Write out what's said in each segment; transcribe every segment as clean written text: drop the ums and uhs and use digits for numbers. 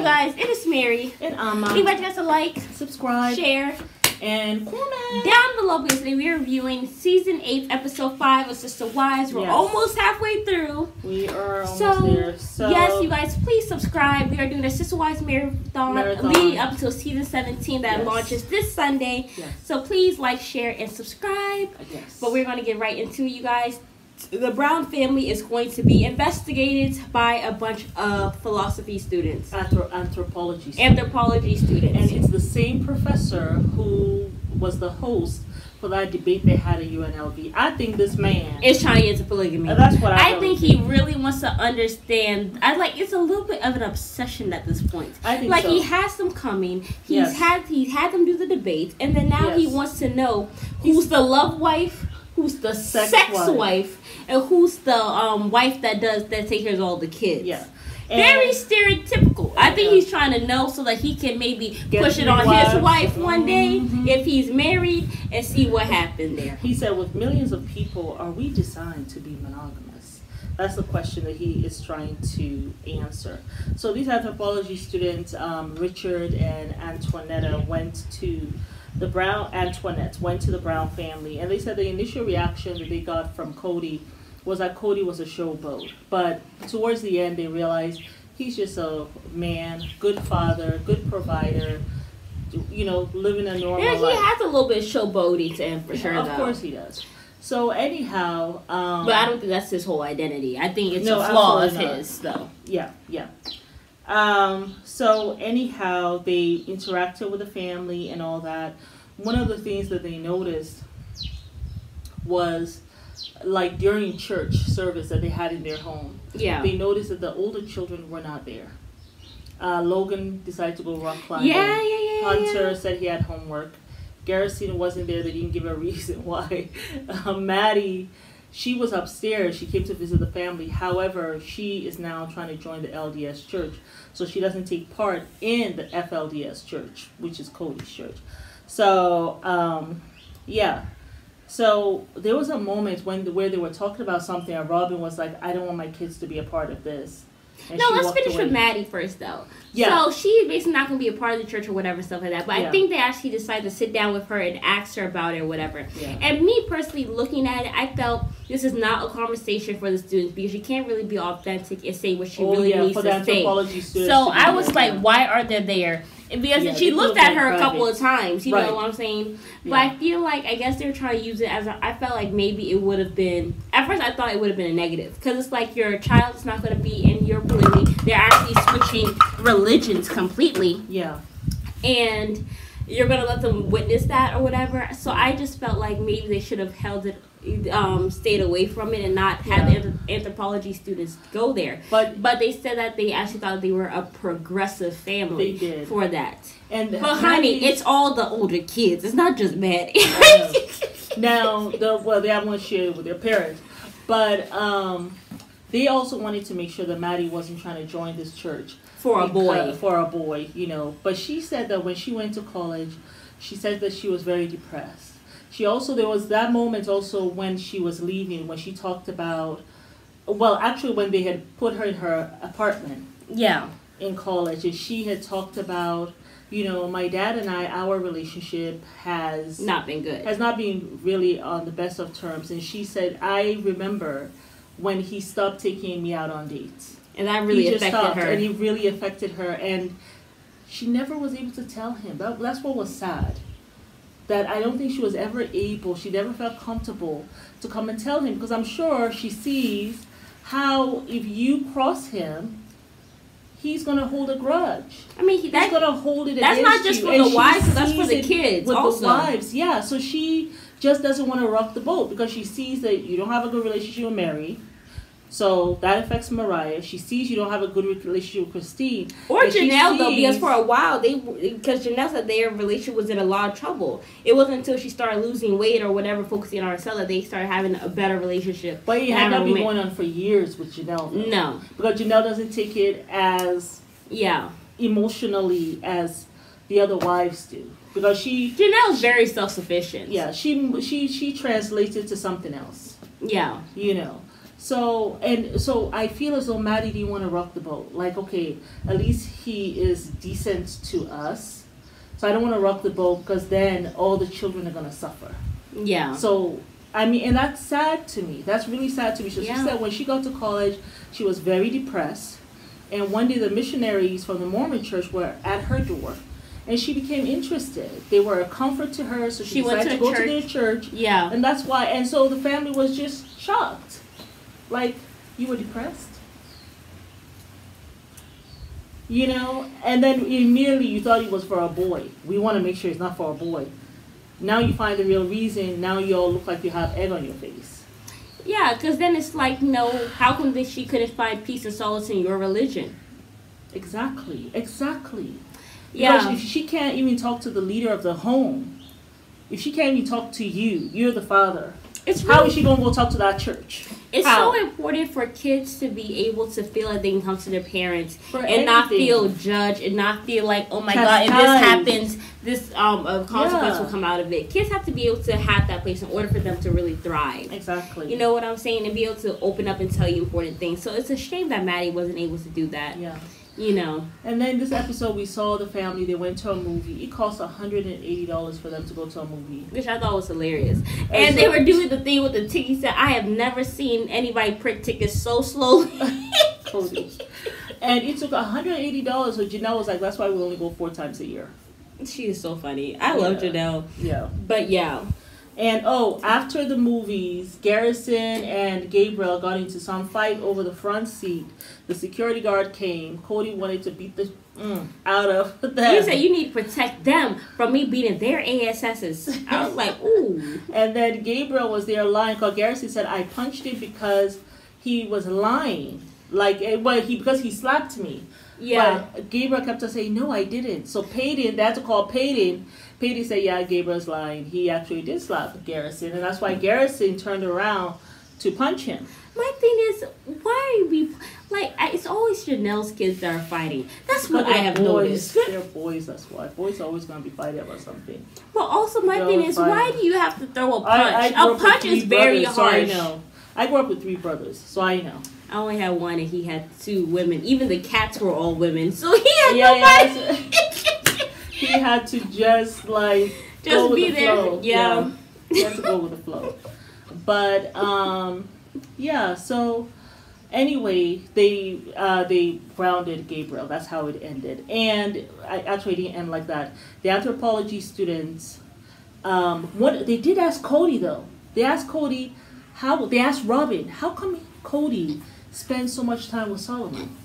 guys, it is Mary. And Anybody got to like, subscribe, share, and comment down below, because today we are reviewing season 8, episode 5 of Sister Wives. We're almost halfway through. We are almost there. So yes, you guys, please subscribe. We are doing a Sister Wives marathon leading up until season 17 that launches this Sunday. So please like, share, and subscribe. But we're going to get right into it, you guys. The Brown family is going to be investigated by a bunch of philosophy students. Anthropology students. And it's the same professor who was the host for that debate they had at UNLV. I think this man is trying to get into polygamy. That's what I think he really wants to understand. It's a little bit of an obsession at this point. I think so. He has them coming. He's had them do the debate, and then now he wants to know who's the love wife, who's the sex wife, and who's the wife that takes care of all the kids. Yeah. Very stereotypical. I think he's trying to know so that he can maybe push it on his wife one day if he's married and see what happened there. He said, with millions of people, are we designed to be monogamous? That's the question that he is trying to answer. So these anthropology students, Richard and Antoinette, went to the Brown family, and they said the initial reaction that they got from Cody was that Cody was a showboat. But towards the end, they realized he's just a man, good father, good provider, living a normal life. He has a little bit of showboaty to him, for sure, Of course he does. So anyhow... but I don't think that's his whole identity. I think it's a flaw of his, though. Yeah. So anyhow, they interacted with the family and all that. One of the things that they noticed was, like during church service that they had in their home, they noticed that the older children were not there. Logan decided to go rock climbing. Hunter said he had homework. Garrison wasn't there. They didn't give a reason why. Maddie, she was upstairs. She came to visit the family. However, she is now trying to join the LDS church, so she doesn't take part in the FLDS church, which is Cody's church. So, So there was a moment where they were talking about something, and Robin was like, "I don't want my kids to be a part of this." And let's finish with Maddie first, though. So she's basically not going to be a part of the church or whatever, stuff like that. But I think they actually decided to sit down with her and ask her about it or whatever. And me personally, looking at it, I felt this is not a conversation for the students, because she can't really be authentic and say what she really needs to say. So I was like, why are they there? And because she looked at her a couple of times, you know what I'm saying? But I feel like, I guess they were trying to use it as I felt like maybe it would have been, at first I thought it would have been a negative. Because it's like your child is not going to be in your polygamy. They're actually switching religions completely. Yeah. And you're going to let them witness that or whatever. So I just felt like maybe they should have held it, stayed away from it and not have the anthropology students go there. But they said that they actually thought they were a progressive family for that. But honey, it's all the older kids. It's not just Maddie. Now, they have one shared with their parents. But they also wanted to make sure that Maddie wasn't trying to join this church. For a boy, But she said that when she went to college, she said that she was very depressed. There was that moment also when she was leaving, when she talked about, when they had put her in her apartment in college, and she had talked about, my dad and our relationship has not been good. Has not been really on the best of terms. And she said, I remember when he stopped taking me out on dates. And that really affected her. And it really affected her. And she never was able to tell him. That's what was sad. That I don't think she was ever able, she never felt comfortable to come and tell him, because I'm sure she sees how if you cross him, he's going to hold a grudge. I mean, he's going to hold it against you. That's not just for the wives, that's for the kids also. The wives, so she just doesn't want to rock the boat, because she sees that you don't have a good relationship with Mary. So that affects Mariah. She sees you don't have a good relationship with Christine. Or Janelle, though, because for a while, because Janelle said their relationship was in a lot of trouble. It wasn't until she started losing weight or whatever, focusing on herself, that they started having a better relationship. But it had not been going on for years with Janelle, though. No. Because Janelle doesn't take it as emotionally as the other wives do. Because Janelle's very self-sufficient. Yeah, she translates it to something else. Yeah. So I feel as though Maddie didn't want to rock the boat. Like, okay, at least he is decent to us. So I don't want to rock the boat because then all the children are going to suffer. Yeah. So, I mean, and that's sad to me. That's really sad to me. So she said when she got to college, she was very depressed. And one day the missionaries from the Mormon church were at her door. And she became interested. They were a comfort to her. So she decided to go to their church. Yeah. And that's why. And so the family was just shocked. Like, you were depressed? You know? And then immediately you thought it was for a boy. We want to make sure it's not for a boy. Now you find the real reason. Now you all look like you have egg on your face. Yeah, because then it's like, no, how come she couldn't find peace and solace in your religion? Exactly. Yeah. Because if she can't even talk to the leader of the home, if she can't even talk to you, you're the father. How is she going to go talk to that church? It's so important for kids to be able to feel like they can come to their parents and not feel judged and not feel like, oh my God, if this happens, this consequence will come out of it. Kids have to be able to have that place in order for them to really thrive. Exactly. You know what I'm saying? And be able to open up and tell you important things. So it's a shame that Maddie wasn't able to do that. Yeah. You know. And then this episode, we saw the family. They went to a movie. It cost $180 for them to go to a movie, which I thought was hilarious. And they were doing the thing with the tickets that I have never seen anybody print tickets so slowly. And it took $180. So Janelle was like, "That's why we only go 4 times a year." She is so funny. I love Janelle. Yeah. But yeah. And after the movies, Garrison and Gabriel got into some fight over the front seat. The security guard came. Cody wanted to beat the out of them. You said you need to protect them from me beating their ASSs. I was like, ooh. And then Gabriel was there lying because Garrison said, I punched him because he was lying. Because he slapped me. Yeah. But Gabriel kept on saying, no, I didn't. So Peyton, they had to call Peyton. Peyton said, yeah, Gabriel's lying. He actually did slap Garrison. And that's why Garrison turned around to punch him. My thing is, why are we... it's always Janelle's kids that are fighting. That's what I have noticed. They're boys, that's why. Boys are always going to be fighting about something. But also, my thing is, why do you have to throw a punch? A punch is very harsh. So I know. I grew up with 3 brothers, so I know. I only had one, and he had 2 women. Even the cats were all women, so he had nobody. He had to just go with be the there. flow. Yeah. He had to go with the flow. But so anyway, they grounded Gabriel. That's how it ended. And actually, it didn't end like that. The anthropology students, they did ask Cody though. They asked Cody they asked Robin, how come Cody spends so much time with Solomon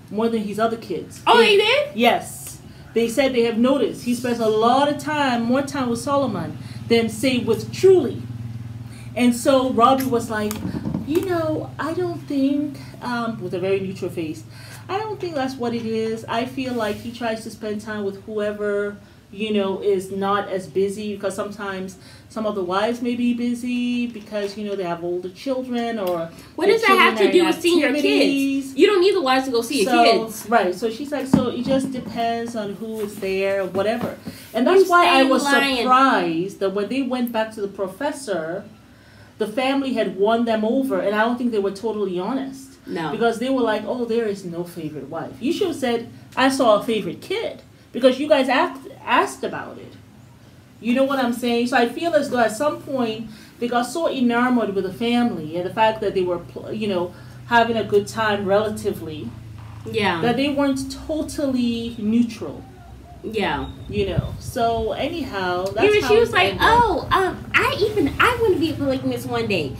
more than his other kids? Oh, they did? Yes. They said they have noticed he spends a lot of time, more time with Solomon than, say, with Truly. And so Robbie was like, I don't think, with a very neutral face, I don't think that's what it is. I feel like he tries to spend time with whoever, is not as busy, because sometimes some of the wives may be busy because, they have older children or... What does that have to do with seeing your kids? You don't need the wives to go see your kids. Right. So she's like, so it just depends on who is there, whatever. And that's why I was surprised that when they went back to the professor, the family had won them over, and I don't think they were totally honest. No. Because they were like, oh, there is no favorite wife. You should have said, I saw a favorite kid. Because you guys asked about it. You know what I'm saying? So I feel as though at some point they got so enamored with the family and the fact that they were, having a good time relatively. Yeah. That they weren't totally neutral. Yeah. So anyhow, that's even how she was like, I want to be a polygamist one day.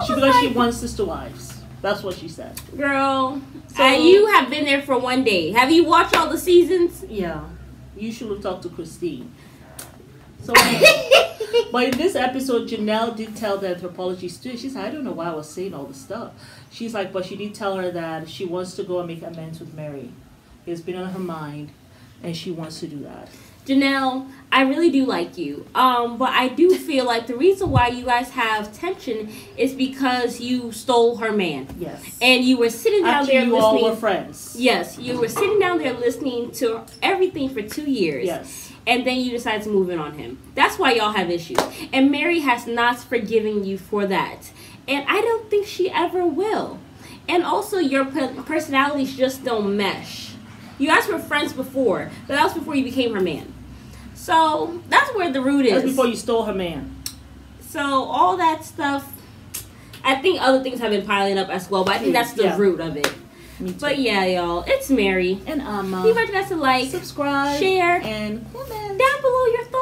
She wants sister wives. That's what she said. Girl, you have been there for one day. Have you watched all the seasons? Yeah. You should have talked to Christine. So, but in this episode, Janelle did tell the anthropology student, she said, I don't know why I was saying all this stuff. She's like, but she did tell her that she wants to go and make amends with Mary. It's been on her mind, and she wants to do that. Janelle, I really do like you. But I do feel like the reason why you guys have tension is because you stole her man. Yes. And you were sitting down there listening. You all were friends. Yes. You were sitting down there listening to everything for 2 years. Yes. And then you decide to move in on him. That's why y'all have issues. And Mary has not forgiven you for that. And I don't think she ever will. And also, your personalities just don't mesh. You guys were friends before, but that was before you became her man. So, that's where the root is. That's before you stole her man. So, all that stuff, I think other things have been piling up as well, but I think that's the root of it. But yeah, y'all, it's Mary. And we want you guys to like, subscribe, share, and comment down below your thoughts.